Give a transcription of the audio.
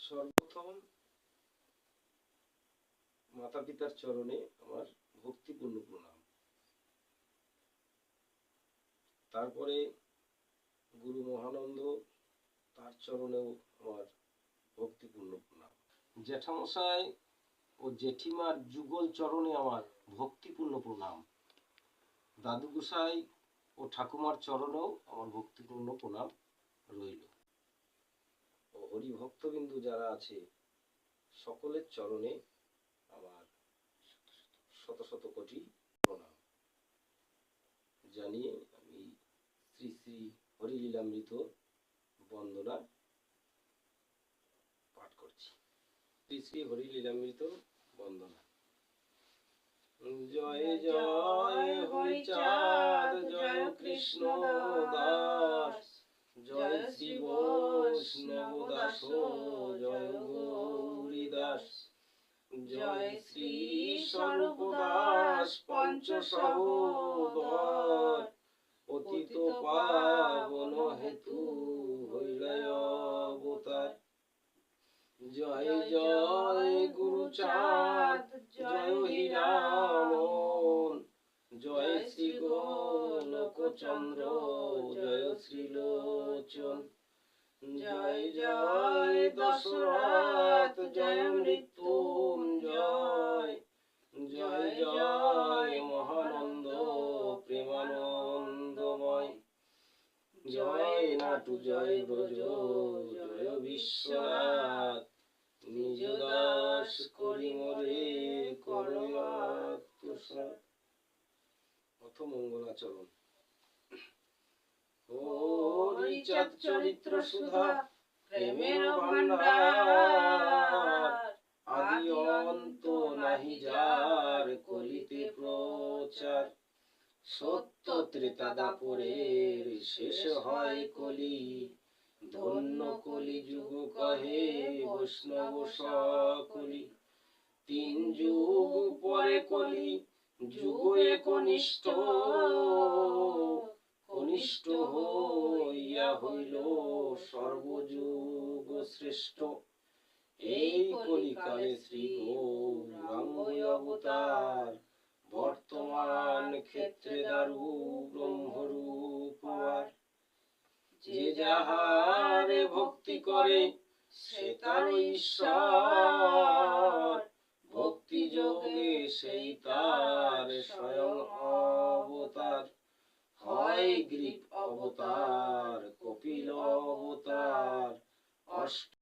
সর্বপ্রথম মাতা পিতার চরণে আমার ভক্তিপূর্ণ প্রণাম। তারপরে গুরু মহানন্দ, তার চরণেও আমার ভক্তিপূর্ণ প্রণাম। জ্যাঠামশাই ও জেঠিমার যুগল চরণে আমার ভক্তিপূর্ণ প্রণাম। দাদু গোসাই ও ঠাকুমার চরণেও আমার ভক্তিপূর্ণ প্রণাম রইল। ও হরি ভক্তবিন্দু যারা আছে সকলের চরণে আমার শত শত কোটি প্রণাম জানিয়ে আমি শ্রী শ্রী হরিলীলামৃত বন্দনা পাঠ করছি। শ্রী শ্রী হরিলীলামৃত বন্দনা। জয় জয় হরিচাঁদ, জয় কৃষ্ণ দাস, জয় শ্রী বৈষ্ণব দাস, জয় গৌরী দাস, জয় শ্রী স্বরূপ দাস পঞ্চ সহোদর, পতিত পাবন হেতু হইলাই অবতার। জয় জয় গুরুচাঁদ, জয় হীরামন, জয় শ্রী গোলকচন্দ্র, জয় শ্রীলোচন, জয় জয় দশরথ, জয় মৃত্যুঞ্জয়, জয় জয় মহানন্দ প্রেমানন্দময়, জয় নাটু, জয় ব্রজ, জয় বিশ্বনাথ, নিজ দাস করি মোরে করমাত্মসাৎ। অথ মঙ্গলাচরণ। হরিচাঁদ চরিত্র সুধা প্রেমের ভান্ডার, আদি অন্ত নাহি যার কলিতে প্রচার। সত্য ত্রেতা দাপরের শেষ হয় কলি, ধন্য কলি যুগ কহে বৈষ্ণব সকলি। তিন যুগ পরে কলি যুগ একনিষ্ঠ, কনিষ্ঠ হইয়া হইল সর্বযুগ শ্রেষ্ঠ। এই কলিকালে শ্রী গৌরাঙ্গ অবতার, বর্তমান ক্ষেত্রে দারু ব্রহ্মরূপ। যে যাহারে ভক্তি করে সে তার ঈশ্বর, ভক্তি যোগে সেই তার স্বয়ং অবতার। হয় গ্রীব অবতার, কপিল অবতার, অষ্ট